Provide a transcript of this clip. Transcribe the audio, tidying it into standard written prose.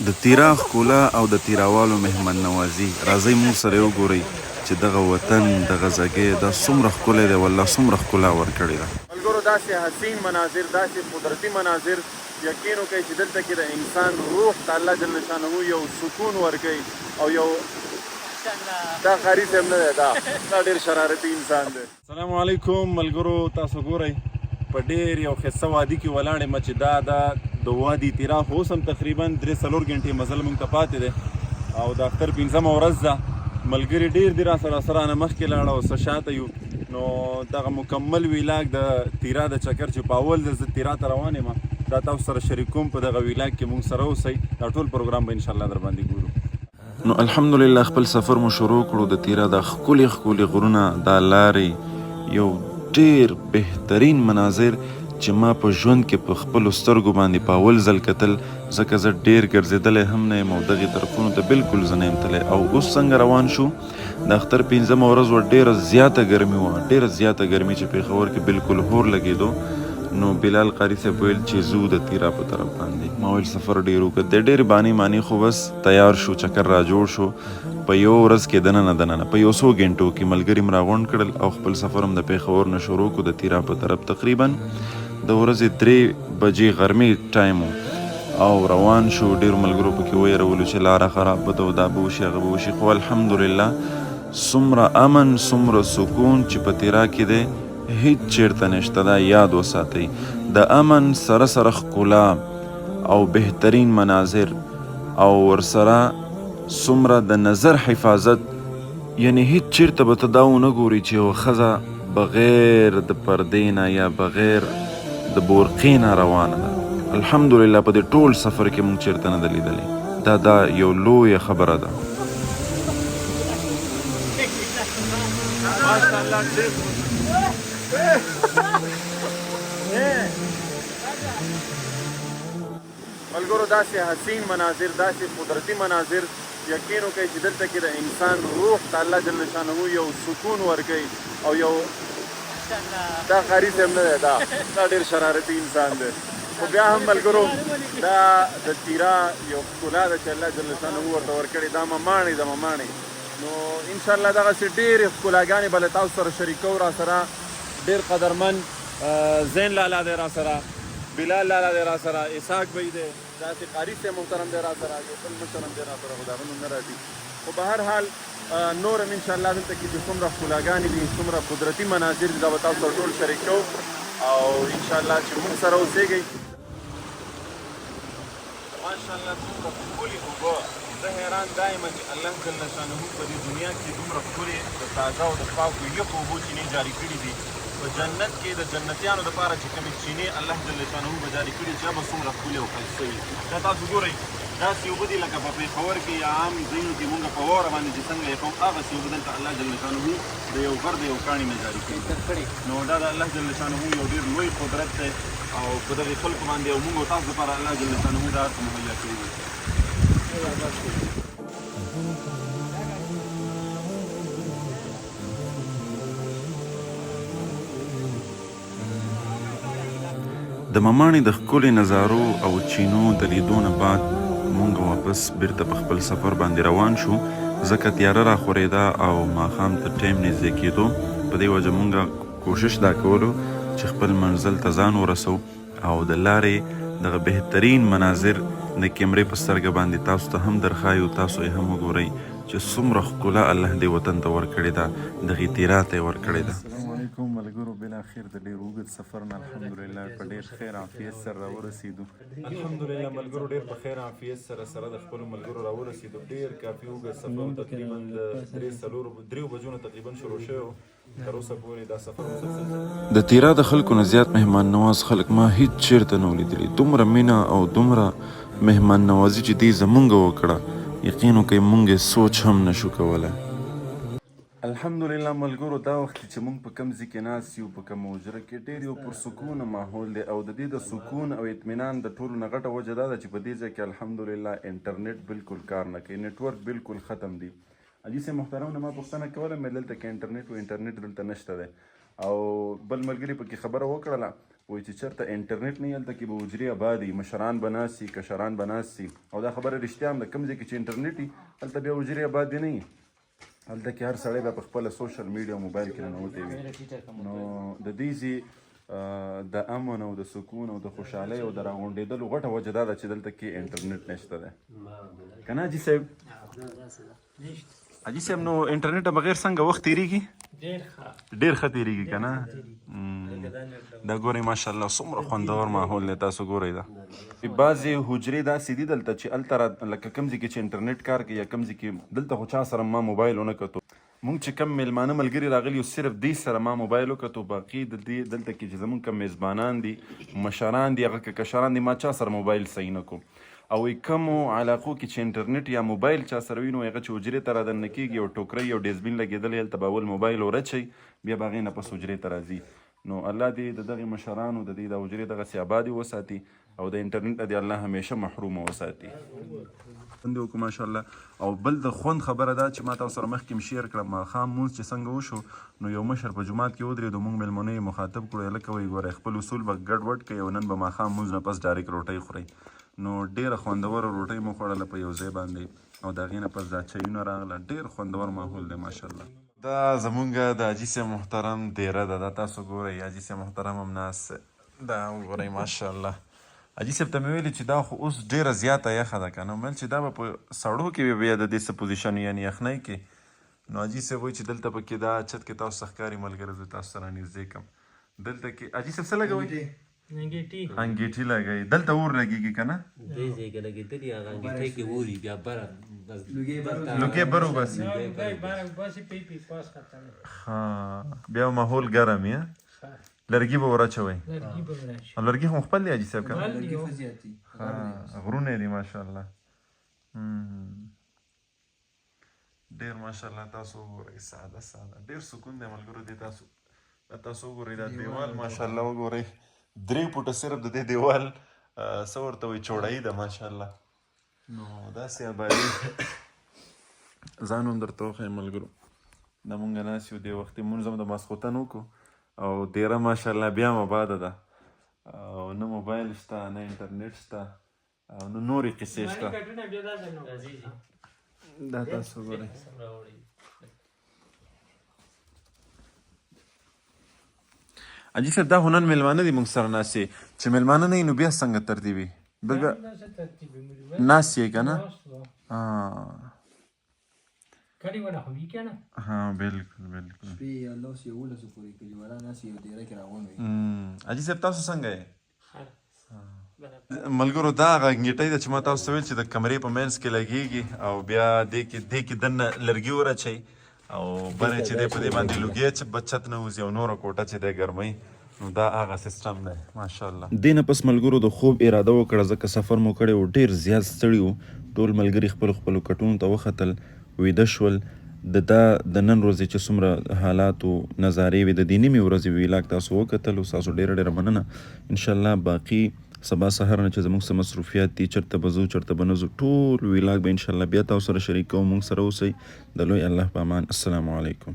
د تیرا ښکلا او د تیراوالو مهمن نوازي راځئ موږ سره وګورئ چې دغه وطن دغه ځګی دا څومره ښکلی دی والله څومره ښکلا ورکړې ده. ملګرو داسې حسین مناظر داسې قدرتي مناظر یقین وکړئ چې دلته کې د انسان روح ته الله جل شانه یو سکون ورکوي او یو دا قاري صاحب نه دی دا ډېر شرارتي انسان دی. السلام علیکم ملګرو، تاسو ګورئ په ډېر یو ښایسته وادي کې ولاړ یم چې دا د وادي تیرا خو اوس هم تقریبا 3-4 غنټې مزل موږ ته پاتې دی او د اختر 5مه ورځ ده. ملګري ډېر دي راسره نه مخکې لاړه او څه شاته یو نو دغه مکمل ویلاګ د تیرا د چکر چې په اول ځل زه تیرا ته روان یم دا تاسو سره شریک کوم. په دغه ویلاګ کې موږ سره اوسئ، دا ټول پروګرام به انشاءالله در باندې ګورو. نو الحمدلله خپل سفر مو شروع کړو د تیرا د ښکلي ښکلي غرونه دا لارې یو ډېر بهترین مناظر چې ما په ژوند کې په خپلو سترګو باندې په اول ځل کتل، ځکه زه ډېر ګرځېدلی هم نه یم او دغې طرفونو ته بلکل زه نه یم تللی. او اوس څنګه روان شو د اختر 5مه ورځ وه، ډېره زیاته ګرمي وه، ډېره زیاته ګرمي چې پېښور کې بلکل هور لګېدو. نو بلال قاري صاحب ویل چې ځو د تیرا په طرف باندې. ما ویل سفر ډېر اوږد دی، ډېرې بانې خو بس تیار شو، چکر را جوړ شو. په یو ورځ کې دننه په یو څو غنټو کې ملګري م راغونډ کړل او خپل سفر هم د پېښور نه شروع کړو د تیرا په طرف. تقریبا د ورځې 3 بجې غرمې ټایم او روان شو. ډېرو ملګرو پکې ویرولو چې لاره خراب به ده او دا به وشي هغه به وشي، خو الحمدلله څومره امن څومره سکون چې په تیرا کې دی هیڅ چیرته نشته. دا یاد وساتئ، د امن سره ښکلا او بهترین مناظر او ورسره څومره د نظر حفاظت، یعنی هیڅ چیرته به ته دا ونه ګوري چې یوه ښځه بغیر د پردې نه یا بغیر د بورقې نه روانه ده. الحمدلله په دې ټول سفر کې موږ چیرته نه ده لیدلی. دا یو لویه خبره ده. ملګرو داسې حسین مناظر داسې قدرتي مناظر یقین وکړئ چې دلته کې د انسان روح ته الله جل شانه یو سکون ورکوي او یو دا قاري صاحب نه دی دا ډېر شرارتي انسان دی. خو بیا هم ملګرو دا د تیرا یو ښکلا ده چې الله جل شانه ورته ورکړې، دا مماڼې د مماڼې. نو انشاءالله دغسې ډېرې ښکلاګانې به له تاسو سره شریکو. راسره ډېر قدرمن زین لالا دی، راسره بلال لالا دی، راسره اسحاق بھائی دی، داسې قاري صاحب محترم دی، راسره یو بل مشر هم دی راسره، خو د هغه نوم نه راځي. خو په هر حال نور هم انشاءالله دلته کې چې څومره ښکلاګانې دي څومره قدرتي مناظر دي دا به تاسو سره ټول شریک کوو او انشاءالله چې موږ سره اوسېږئ. ماشاءالله څومره ښکلي اوبه، زه حیران دا یم چې الله جل شانه په دې دنیا کې دومره ښکلې د تازه او د پاکو یخو اوبو چینې جاري کړي دي. په جنت کې د جنتیانو دپاره چې کومې چینې الله جل شانه به جاري کړي چې به څومره ښکلې او ښایسته وي. دا تاسو ګورئ داسې اوبه دي لکه په پېښور کې یا عام ځایونو کې مونږ په واوره باندې چې څنګه یخوم هغسې اوبه دلته الله جل شانه د یو غر د یو کاڼي نه جاري کړي. نو دا د الله جل شانه یو ډېر لوی قدرت دی او په دغې خلکو باندې او مونږ او تاسو دپاره الله جل شانه دا هر څه مهیا کړي دي. د مماڼې د ښکلي نظارو او چینو د لیدو نه بعد مونږ واپس بیرته په خپل سفر باندې روان شو، ځکه تیاره راخورېده او ماښام ته ټایم نږدې کېدو. په دې وجه مونږ کوشش دا کولو چې خپل منزل ته ځان ورسو او د لارې دغه بهترین مناظر د کیمرې په سترګه باندې تاسو ته هم درښایو، تاسو یې هم وګورئ چې څومره ښکلا الله دې وطن ته ورکړې ده، دغې تیرا ته یې ورکړې ده. السلام علیکم ملګرو، بالاخر د ډېر اوږد سفر نه الحمدلله په ډېر خیر عافیت سره راورسېدو. الحمدلله ملګرو ډېر په خیر عافیت سره د خپلو ملګرو راورسېدو. ډېر کافي اوږد سفر تقریبا د 3 بجو نه تقریبا شروع شوی و، تر اوسه پورې دا سفر مسلسل. د تیرا د خلکو نه زیات مهمان نواز خلک ما هیڅ چیرته نه ولیدلي. دومره مینه او دومره مهمان نوازي چې دې زمونږ وکړه یقین وکړئ مونږ یې سوچ هم نشو کولی. الحمدلله ملګرو دا وخت چې موږ په کوم ځای کې ناست یو په کومه حجره کې ډېر یو پرسکونه ماحول دی او د دې د سکون او اطمینان د ټولو نه غټه وجه دا ده چې په دې ځای کې الحمدلله انټرنیټ بالکل کار نه کوي، نیټورک بالکل ختم دی. حاجي صاحب محترم نه ما پوښتنه کوله مې دلته کې انټرنیټ دلته نشته دی او بل ملګري پکې خبره وکړله وایي چې چېرته انټرنیټ نه وي هلته کې به حجرې آباد وي، مشران به ناست وي، کشران به ناست وي. او دا خبره رښتیا هم ده، کوم ځای کې چې انټرنیټ وي هلته بیا حجرې آباد دې نه وي. هلته کې هر سړی به په خپله سوشل میډیا موبایل کې ننوتی وي. نو د دې ځای د امن او د سکون او د خوشحالۍ او د راغونډېدلو غټه وجه دا ده چې دلته کې انټرنیټ نشته دی. که نه حاجي صاحب؟ حاجي صاحب نو انټرنیټ بغیر څنګه وخت تېرېږي؟ ډېر ښه تېرېږي که نه؟ دا ګورئ ماشاءالله څومره خوندور ماحول دی، تاسو ګورئ دا. بعضې حجرې داسې دي دلته چې هلته لکه کوم ځای کې چې انټرنیټ کار کوي یا کوم ځای کې دلته خو چا سره ما موبایل ونه کتو. مونږ چې کوم میلمانه ملګري راغلي صرف دې سره ما موبایل وکتو، باقي د دې دلته کې چې زمونږ کوم میزبانان دي، مشران دي، هغه که کشران دي، ما چا سره موبایل صحیح نه کو. او کومو علاقو کې چې انټرنیټ یا موبایل چا سره وي نو هغه چې حجرې ته رادننه کېږي، یو ټوکرۍ یو ډیسبین لګېدلی، هلته به اول موبایل ورچوي، بیا به هغې نه پس حجرې ته راځي. نو الله دې د دغې مشرانو د دې د حجرې دغسې آبادې وساتي او د انټرنیټ نه دې الله همیشه محرومه وساتي. خوند یې وکړو ماشاءالله. او بل د خوند خبره دا چې ما تاسو سره مخکې م شیر کړم، ماښام مونځ چې څنګه وشو نو یو مشر په جومات کې ودرېدو، مونږ میلمنو یې مخاطب کړو، هلکه وایي ګورئ خپل اصول به ګډ وډ کوئ او نن به ماښام مونځ نه پس ډایرکټ روټۍ خورئ. نو ډېره خوندوره روټۍ مو خوړله په یو ځای باندې او د هغې نه پس دا چایونه راغله. ډېر خوندور ماحول دی ماشاءالله. دا زمونږ د حاجي صاحب محترم دیره ده، دا تاسو ګورئ، حاجي صاحب محترم هم ناست دا وګورئ ماشاءالله. حاجي صاحب ته مې ویلي چې دا خو اوس ډېره زیاته یخه ده که نه، ویل چې دا به په سړو کې بیا د دې څه پوزیشن یعنې یخنۍ کې. نو حاجي صاحب وایي چې دلته پکې دا چت کې تاسو څه ښکاري ملګرو، زه تاسو سره نږدې کړم. دلته کې حاجي صاحب څه لګوئ؟ انګیټي لګوئ. دلته اور لګېږي که نه؟ دې ځای کې لګېدلي هغه انګیټۍ کې اوري بیا بره لوګې بر وباسي. ها بیا ماحول ګرم وي. لرګي به ورچوئ. او لرګي خو خپل دی حاجي صاحب که نه؟ غرونه دي ماشاءالله. ډېر ماشاءالله. تاسو وګورئ ساده ساده ډېر سکون دی ملګرو. دې تاسو وګورئ دا دیوال ماشاءالله وګورئ 3 فوټه صرف د دې دیوال څه ورته وایي چوړایي ده ماشاءالله. نو داسې آبادي ځان هم درته وښیم ملګرو. دا مونږ ناست یو دې وختې مونځ هم د ماسخوتن وکړو او دیره ماشاءالله بیا هم آباده ده او نه موبایل شته نه انټرنیټ شته او نه نورې قصې شته. دا تاسو ګورئ. حاجي صاحب دا خو نن میلمانه دي مونږ سره ناستې، چې میلمانه نه وي نو بیا څنګه ترتیب وي؟ بل بیا ناست یې که نه؟ ها بالکل بالکل. حاجي صاحب تاسو څنګه یې؟ ملګرو دا هغه انګیټۍ ده چې ما تاسو ته ویل چې د کمرې په منځ کې لګېږي او بیا دې کې دننه لرګي ورچوئ او بره چې دی په دې باندې لوګی چت نه وځي او نوره کوټه چې دی ګرموي. نو دا هغه سیسټم دی ماشاءالله. دې نه پس ملګرو د خوب اراده وکړه، ځکه سفر مو کړی و، ډېر زیات ستړي وو. ټول ملګري خپلو کټونو ته وختل، ویده شول. د نن ورځې چې څومره حالات و نظارې وي د دې نیمې ورځې ویلاګ تاسو وکتل، ستاسو ډېره مننه. انشاءالله باقي سبا سهار نه چې زموږ څه مصروفیات دي، چېرته به ځو چېرته به نه ځو، ټول ویلاګ به انشاءالله بیا تاسو سره شریک کوو. موږ سره اوسئ. د لوی الله په امان. السلام علیکم.